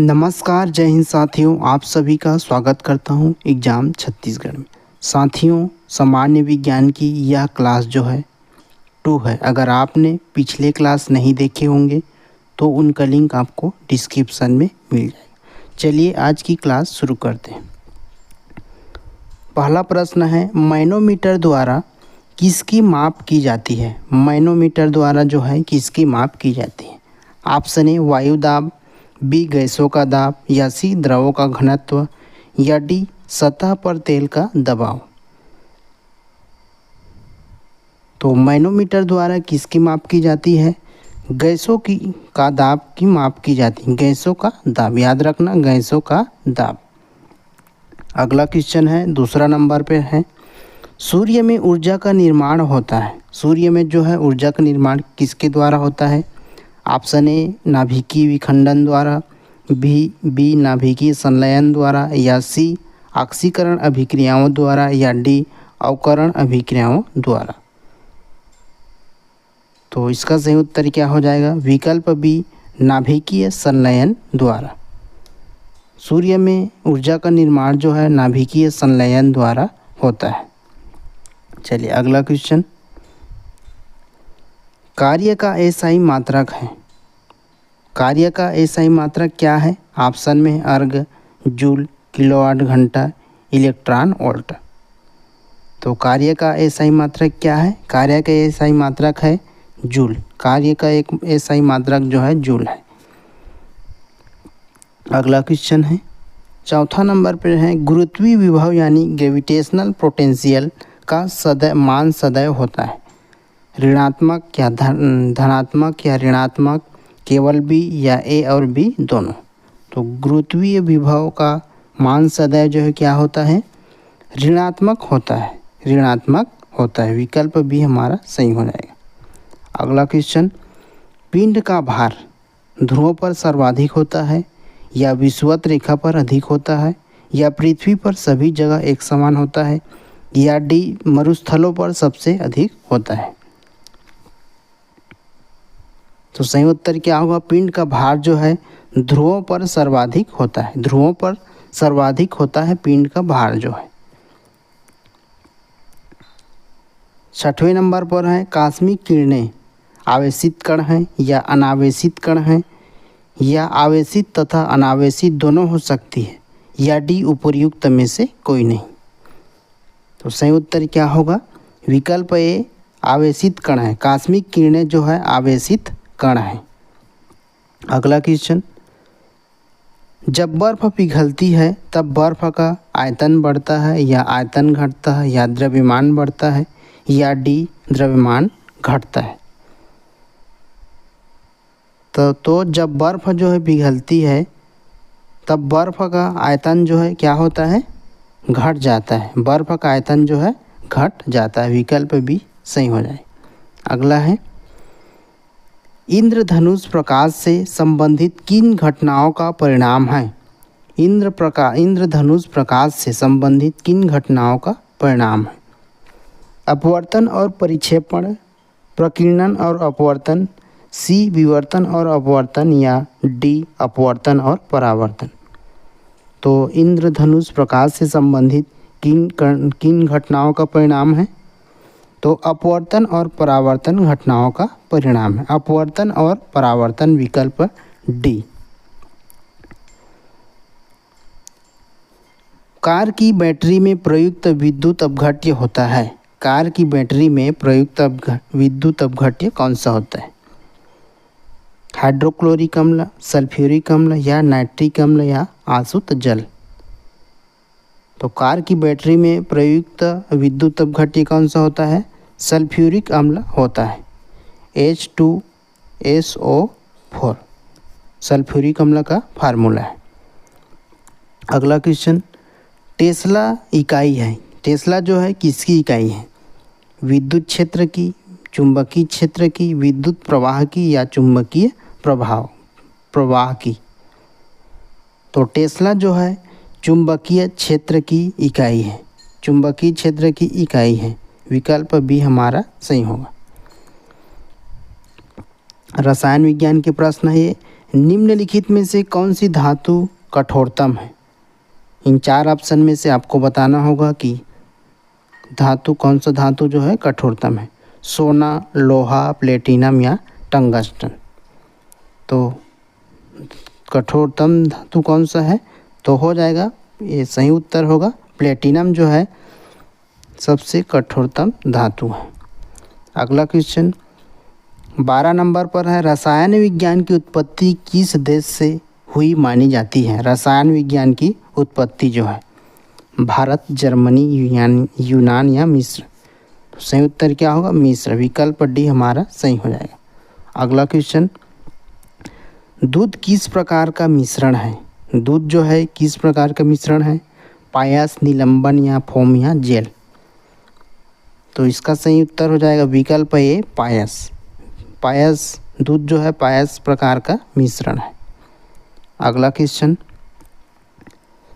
नमस्कार, जय हिंद साथियों। आप सभी का स्वागत करता हूं एग्ज़ाम छत्तीसगढ़ में। साथियों, सामान्य विज्ञान की यह क्लास जो है 2 है। अगर आपने पिछले क्लास नहीं देखे होंगे तो उनका लिंक आपको डिस्क्रिप्शन में मिल जाएगा। चलिए आज की क्लास शुरू करते हैं। पहला प्रश्न है, मैनोमीटर द्वारा किसकी माप की जाती है? मैनोमीटर द्वारा जो है किसकी माप की जाती है? ऑप्शन ए वायु दाब, बी गैसों का दाब, या सी द्रवों का घनत्व, या डी सतह पर तेल का दबाव। तो मैनोमीटर द्वारा किसकी माप की जाती है? गैसों की का दाब की माप की जाती है। गैसों का दाब, याद रखना, गैसों का दाब। अगला क्वेश्चन है, दूसरा नंबर पे है, सूर्य में ऊर्जा का निर्माण होता है। सूर्य में जो है ऊर्जा का निर्माण किसके द्वारा होता है? ऑप्शन ए नाभिकीय विखंडन द्वारा, बी नाभिकीय संलयन द्वारा, या सी ऑक्सीकरण अभिक्रियाओं द्वारा, या डी अवकरण अभिक्रियाओं द्वारा। तो इसका सही उत्तर क्या हो जाएगा? विकल्प बी नाभिकीय संलयन द्वारा। सूर्य में ऊर्जा का निर्माण जो है नाभिकीय संलयन द्वारा होता है। चलिए अगला क्वेश्चन, कार्य का एसआई मात्रक है। कार्य का एसआई मात्रक क्या है? ऑप्शन में अर्ग, जूल, किलोवाट घंटा, इलेक्ट्रॉन वोल्ट। तो कार्य का एसआई मात्रक क्या है? कार्य का एसआई मात्रक है जूल। कार्य का एक एसआई मात्रक जो है जूल है। अगला क्वेश्चन है, चौथा नंबर पर है, गुरुत्वीय विभव यानी ग्रेविटेशनल पोटेंशियल का मान सदैव होता है। ऋणात्मक या धनात्मक या ऋणात्मक, केवल बी या ए और बी दोनों। तो गुरुत्वीय विभव का मान सदैव जो है क्या होता है? ऋणात्मक होता है। ऋणात्मक होता है। विकल्प बी हमारा सही हो जाएगा। अगला क्वेश्चन, पिंड का भार ध्रुवों पर सर्वाधिक होता है, या विषुवत रेखा पर अधिक होता है, या पृथ्वी पर सभी जगह एक समान होता है, या डी मरुस्थलों पर सबसे अधिक होता है। तो सही उत्तर क्या होगा? पिंड का भार जो है ध्रुवों पर सर्वाधिक होता है। ध्रुवों पर सर्वाधिक होता है पिंड का भार जो है। छठवें नंबर पर है, कॉस्मिक किरणें आवेशित कण हैं या अनावेशित कण हैं, या आवेशित तथा अनावेशित दोनों हो सकती है, या डी उपर्युक्त में से कोई नहीं। तो सही उत्तर क्या होगा? विकल्प ए आवेशित कण है। कॉस्मिक किरणें जो है आवेशित कण है। अगला क्वेश्चन, जब बर्फ पिघलती है तब बर्फ का आयतन बढ़ता है, या आयतन घटता है, या द्रव्यमान बढ़ता है, या डी द्रव्यमान घटता है। तो जब बर्फ जो है पिघलती है तब बर्फ का आयतन जो है क्या होता है? घट जाता है। बर्फ का आयतन जो है घट जाता है। विकल्प बी सही हो जाए। अगला है, इंद्रधनुष प्रकाश से संबंधित किन घटनाओं का परिणाम है? इंद्रधनुष प्रकाश से संबंधित किन घटनाओं का परिणाम है? अपवर्तन और परिक्षेपण, प्रकीर्णन और अपवर्तन, सी विवर्तन और अपवर्तन, या डी अपवर्तन और परावर्तन। तो इंद्रधनुष प्रकाश से संबंधित किन घटनाओं का परिणाम है? तो अपवर्तन और परावर्तन घटनाओं का परिणाम है। अपवर्तन और परावर्तन, विकल्प डी। कार की बैटरी में प्रयुक्त विद्युत अपघट्य होता है। कार की बैटरी में प्रयुक्त विद्युत अपघट्य कौन सा होता है? हाइड्रोक्लोरिक अम्ल, सल्फ्यूरिक अम्ल, या नाइट्रिक अम्ल, या आसुत जल। तो कार की बैटरी में प्रयुक्त विद्युत अपघट्य कौन सा होता है? सल्फ्यूरिक अम्ल होता है। H2SO4 सल्फ्यूरिक अम्ल का फार्मूला है। अगला क्वेश्चन, टेस्ला इकाई है। टेस्ला जो है किसकी इकाई है? विद्युत क्षेत्र की, चुंबकीय क्षेत्र की, विद्युत प्रवाह की, या चुंबकीय प्रवाह की। तो टेस्ला जो है चुंबकीय क्षेत्र की इकाई है। चुंबकीय क्षेत्र की इकाई है। विकल्प बी हमारा सही होगा। रसायन विज्ञान के प्रश्न है ये, निम्नलिखित में से कौन सी धातु कठोरतम है? इन 4 ऑप्शन में से आपको बताना होगा कि धातु कौन सा धातु जो है कठोरतम है, सोना, लोहा, प्लेटिनम या टंगस्टन। तो कठोरतम धातु कौन सा है? तो हो जाएगा, ये सही उत्तर होगा, प्लेटिनम जो है सबसे कठोरतम धातु है। अगला क्वेश्चन 12 नंबर पर है, रसायन विज्ञान की उत्पत्ति किस देश से हुई मानी जाती है? रसायन विज्ञान की उत्पत्ति जो है भारत, जर्मनी, यूनान या मिस्र। तो सही उत्तर क्या होगा? मिस्र। विकल्प डी हमारा सही हो जाएगा। अगला क्वेश्चन, दूध किस प्रकार का मिश्रण है? दूध जो है किस प्रकार का मिश्रण है? पायस, निलंबन या फोम या जेल। तो इसका सही उत्तर हो जाएगा विकल्प ए, पायस। पायस, दूध जो है पायस प्रकार का मिश्रण है। अगला क्वेश्चन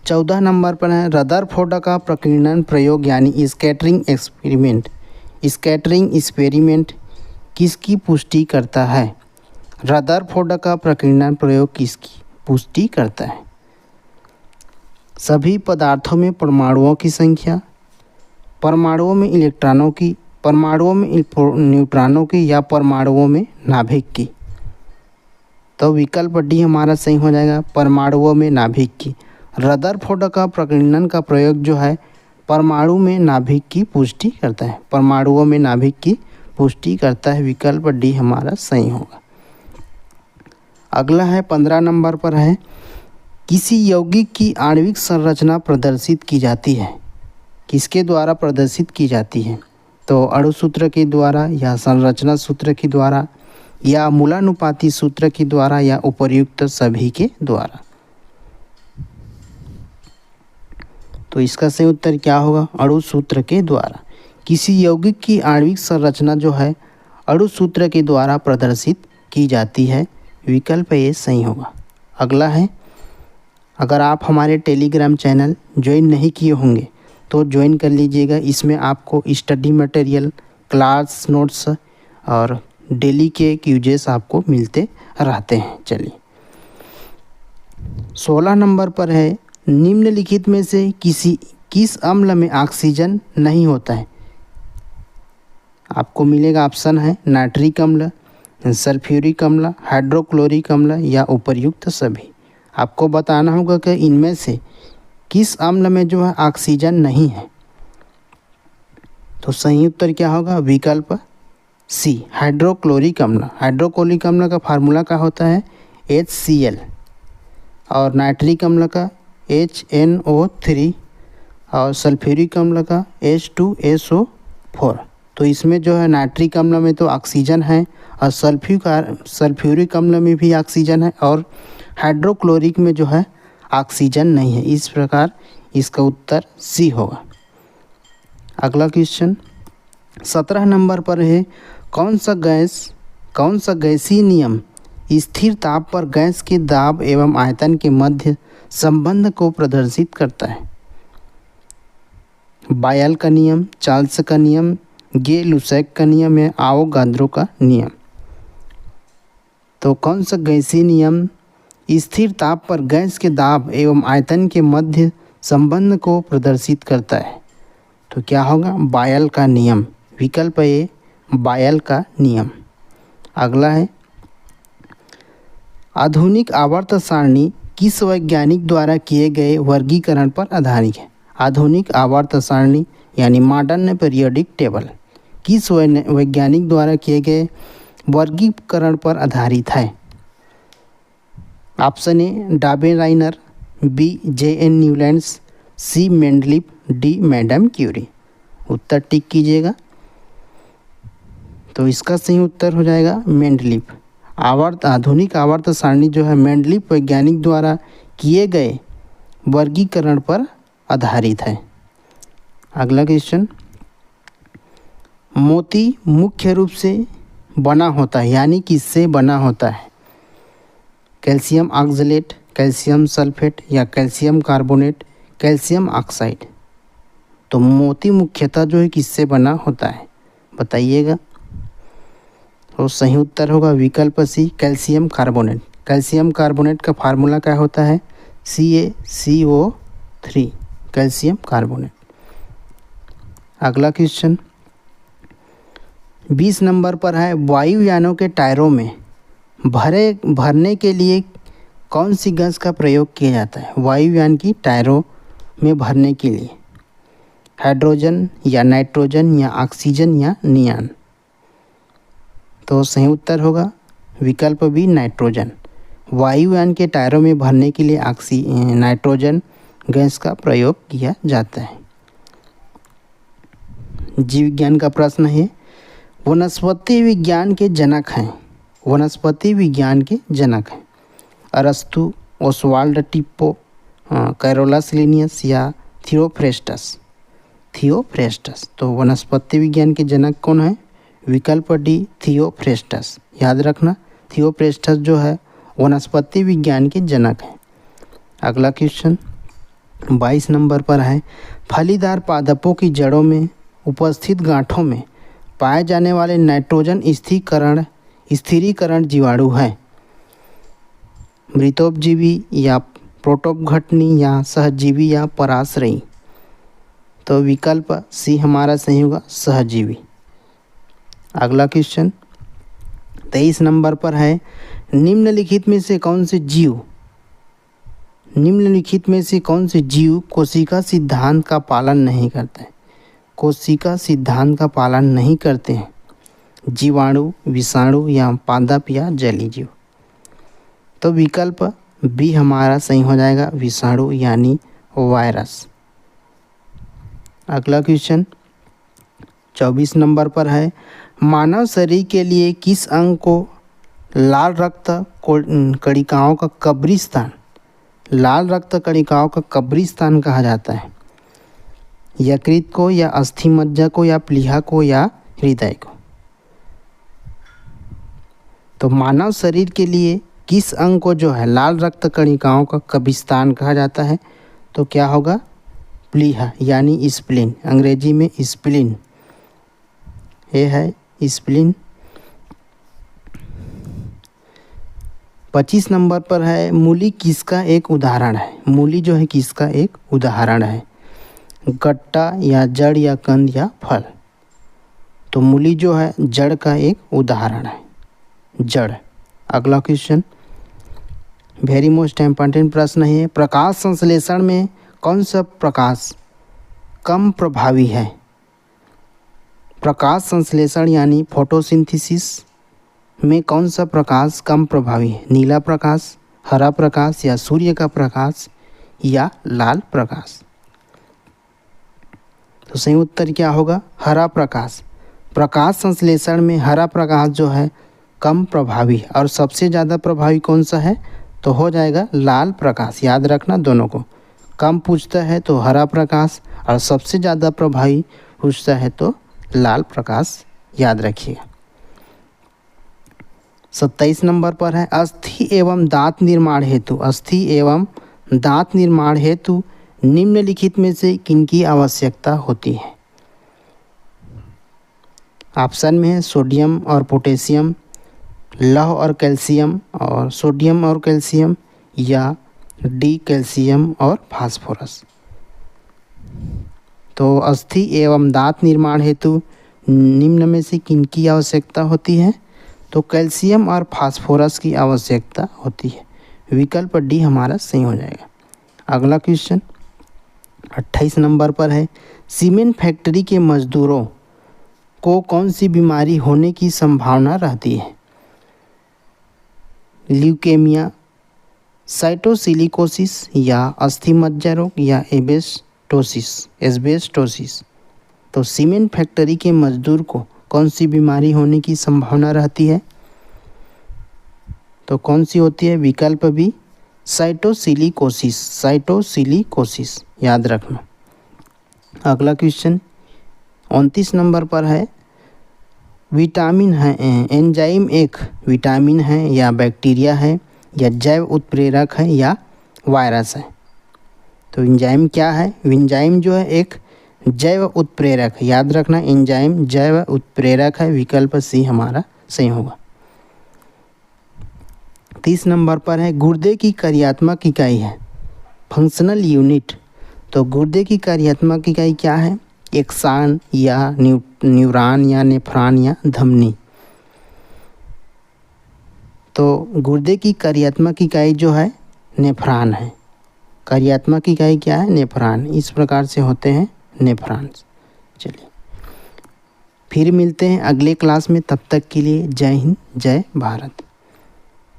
14 नंबर पर है, रदरफोर्ड का प्रकीर्णन प्रयोग यानी स्कैटरिंग एक्सपेरिमेंट। स्कैटरिंग एक्सपेरिमेंट किसकी पुष्टि करता है? रदरफोर्ड का प्रकीर्णन प्रयोग किसकी पुष्टि करता है? सभी पदार्थों में परमाणुओं की संख्या, परमाणुओं में इलेक्ट्रॉनों की, परमाणुओं में न्यूट्रॉनों की या परमाणुओं में नाभिक की। तो विकल्प डी हमारा सही हो जाएगा, परमाणुओं में नाभिक की। रदरफोर्ड का प्रकीर्णन का प्रयोग जो है परमाणु में नाभिक की पुष्टि करता है, परमाणुओं में नाभिक की पुष्टि करता है। विकल्प डी हमारा सही होगा। अगला है 15 नंबर पर है, किसी यौगिक की आणविक संरचना प्रदर्शित की जाती है? किसके द्वारा प्रदर्शित की जाती है? तो अणु सूत्र के द्वारा या संरचना सूत्र के द्वारा या मूलानुपाती सूत्र के द्वारा या उपर्युक्त सभी के द्वारा। तो इसका सही उत्तर क्या होगा? अणु सूत्र के द्वारा। किसी यौगिक की आणविक संरचना जो है अणु सूत्र के द्वारा प्रदर्शित की जाती है। विकल्प ए सही होगा। अगला है, अगर आप हमारे टेलीग्राम चैनल ज्वाइन नहीं किए होंगे तो ज्वाइन कर लीजिएगा। इसमें आपको स्टडी मटेरियल, क्लास नोट्स और डेली के क्यूजेस आपको मिलते रहते हैं। चलिए 16 नंबर पर है, निम्नलिखित में से किस अम्ल में ऑक्सीजन नहीं होता है? आपको मिलेगा ऑप्शन है नाइट्रिक अम्ल, सल्फ्यूरिक अम्ल, हाइड्रोक्लोरिक अम्ल या उपर्युक्त सभी। आपको बताना होगा कि इनमें से किस अम्ल में जो है ऑक्सीजन नहीं है। तो सही उत्तर क्या होगा? विकल्प सी, हाइड्रोक्लोरिक अम्ल। हाइड्रोक्लोरिक अम्ल का फार्मूला क्या होता है? HCl। और नाइट्रिक अम्ल का HNO3 और सल्फ्यूरिक अम्ल का H2SO4। तो इसमें जो है नाइट्रिक अम्ल में तो ऑक्सीजन है और सल्फ्यूरिक अम्ल में भी ऑक्सीजन है और हाइड्रोक्लोरिक में जो है ऑक्सीजन नहीं है। इस प्रकार इसका उत्तर सी होगा। अगला क्वेश्चन 17 नंबर पर है, कौन सा गैसीय नियम स्थिर ताप पर गैस के दाब एवं आयतन के मध्य संबंध को प्रदर्शित करता है? बायल का नियम, चार्ल्स का नियम, गे लुसैक का नियम या आवोगाद्रो का नियम। तो कौन सा गैसीय नियम स्थिर ताप पर गैस के दाब एवं आयतन के मध्य संबंध को प्रदर्शित करता है? तो क्या होगा? बायल का नियम। विकल्प ए, बायल का नियम। अगला है, आधुनिक आवर्त सारणी किस वैज्ञानिक द्वारा किए गए वर्गीकरण पर आधारित है? आधुनिक आवर्त सारणी यानी मॉडर्न पीरियोडिक टेबल किस वैज्ञानिक द्वारा किए गए वर्गीकरण पर आधारित है? Option A Dobereiner, B JN Newlands, C Mendeleev, D madam Curie. उत्तर टिक कीजिएगा। तो इसका सही उत्तर हो जाएगा मेंडलीफ। आधुनिक आवर्त सारणी जो है मेंडलीफ वैज्ञानिक द्वारा किए गए वर्गीकरण पर आधारित है। अगला क्वेश्चन, मोती मुख्य रूप से बना होता है यानी किससे बना होता है? कैल्शियम ऑक्सलेट, कैल्शियम सल्फेट या कैल्शियम कार्बोनेट, कैल्शियम ऑक्साइड। तो मोती मुख्यतः जो है किससे बना होता है बताइएगा। तो सही उत्तर होगा विकल्प सी, कैल्शियम कार्बोनेट। कैल्शियम कार्बोनेट का फार्मूला क्या होता है? CaCO3, calcium carbonate. अगला क्वेश्चन 20 नंबर पर है, वायुयानों के टायरों में भरने के लिए कौन सी गैस का प्रयोग किया जाता है? वायुयान की टायरों में भरने के लिए हाइड्रोजन या नाइट्रोजन या ऑक्सीजन या नियान। तो सही उत्तर होगा विकल्प बी, नाइट्रोजन। वायुयान के टायरों में भरने के लिए नाइट्रोजन गैस का प्रयोग किया जाता है। जीव विज्ञान का प्रश्न है, वनस्पति विज्ञान के जनक हैं। वनस्पति विज्ञान के जनक हैं अरस्तु, ओसवाल्ड टिप्पो, कैरोलस लिनियस या थियोफ्रेस्टस। थियोफ्रेस्टस। तो वनस्पति विज्ञान के जनक कौन है? विकल्प डी, थियोफ्रेस्टस। याद रखना, थियोफ्रेस्टस जो है वनस्पति विज्ञान के जनक हैं। अगला क्वेश्चन 22 नंबर पर है, फलीदार पादपों की जड़ों में उपस्थित गांठों में पाए जाने वाले नाइट्रोजन स्थिरीकरण जीवाणु हैं। मृतोपजीवी या प्रोटोपघटनी या सहजीवी या पराश्रयी। तो विकल्प सी हमारा सही होगा, सहजीवी। अगला क्वेश्चन 23 नंबर पर है, निम्नलिखित में से कौन से जीव कोशिका सिद्धांत का पालन नहीं करते हैं? कोशिका सिद्धांत का पालन नहीं करते हैं। जीवाणु, विषाणु या पादप या जलीय जीव। तो विकल्प बी हमारा सही हो जाएगा, विषाणु यानी वायरस। अगला क्वेश्चन 24 नंबर पर है, मानव शरीर के लिए किस अंग को लाल रक्त कणिकाओं का कब्रिस्तान कहा जाता है? यकृत को या अस्थि मज्जा को या प्लीहा को या हृदय को। तो मानव शरीर के लिए किस अंग को जो है लाल रक्त कणिकाओं का कब्रिस्तान कहा जाता है? तो क्या होगा? प्लीहा यानी स्प्लीन, अंग्रेजी में स्प्लीन। ये है स्प्लीन। 25 नंबर पर है, मूली किसका एक उदाहरण है? मूली जो है किसका एक उदाहरण है? गट्टा या जड़ या कंद या फल। तो मूली जो है जड़ का एक उदाहरण है, जड़। अगला क्वेश्चन वेरी मोस्ट इम्पॉर्टेंट प्रश्न है, प्रकाश संश्लेषण में कौन सा प्रकाश कम प्रभावी है? प्रकाश संश्लेषण यानी फोटोसिंथेसिस में कौन सा प्रकाश कम प्रभावी है? नीला प्रकाश, हरा प्रकाश या सूर्य का प्रकाश या लाल प्रकाश। तो सही उत्तर क्या होगा? हरा प्रकाश। प्रकाश संश्लेषण में हरा प्रकाश जो है कम प्रभावी है और सबसे ज़्यादा प्रभावी कौन सा है? तो हो जाएगा लाल प्रकाश। याद रखना, दोनों को कम पूछता है तो हरा प्रकाश और सबसे ज़्यादा प्रभावी पूछता है तो लाल प्रकाश। याद रखिएगा। 27 नंबर पर है, अस्थि एवं दांत निर्माण हेतु निम्नलिखित में से किनकी आवश्यकता होती है? ऑप्शन में है सोडियम और पोटेशियम, लौह और कैल्शियम और सोडियम और कैल्शियम या डी कैल्शियम और फास्फोरस। तो अस्थि एवं दांत निर्माण हेतु निम्न में से किनकी आवश्यकता होती है? तो कैल्शियम और फास्फोरस की आवश्यकता होती है। विकल्प डी हमारा सही हो जाएगा। अगला क्वेश्चन 28 नंबर पर है, सीमेंट फैक्ट्री के मजदूरों को कौन सी बीमारी होने की संभावना रहती है? ल्यूकेमिया, साइटोसिलिकोसिस या अस्थि मज्जा रोग या एस्बेस्टोसिस। तो सीमेंट फैक्ट्री के मजदूर को कौन सी बीमारी होने की संभावना रहती है? तो कौन सी होती है? विकल्प बी, साइटोसिलिकोसिस। याद रखना। अगला क्वेश्चन 29 नंबर पर है, विटामिन है एंजाइम एक विटामिन है या बैक्टीरिया है या जैव उत्प्रेरक है या वायरस है? तो एंजाइम क्या है? एंजाइम जो है एक जैव उत्प्रेरक है। याद रखना, एंजाइम जैव उत्प्रेरक है। विकल्प सी हमारा सही होगा। 30 नंबर पर है गुर्दे की कार्यात्मक इकाई है फंक्शनल यूनिट। तो गुर्दे की कार्यात्मक इकाई क्या है? एक्सान या न्यूरॉन या नेफ्रॉन या धमनी। तो गुर्दे की कार्यात्मक इकाई जो है नेफ्रॉन है। कार्यात्मक इकाई क्या है? नेफ्रॉन। इस प्रकार से होते हैं नेफ्रॉन्स। चलिए फिर मिलते हैं अगले क्लास में, तब तक के लिए जय हिंद जय भारत।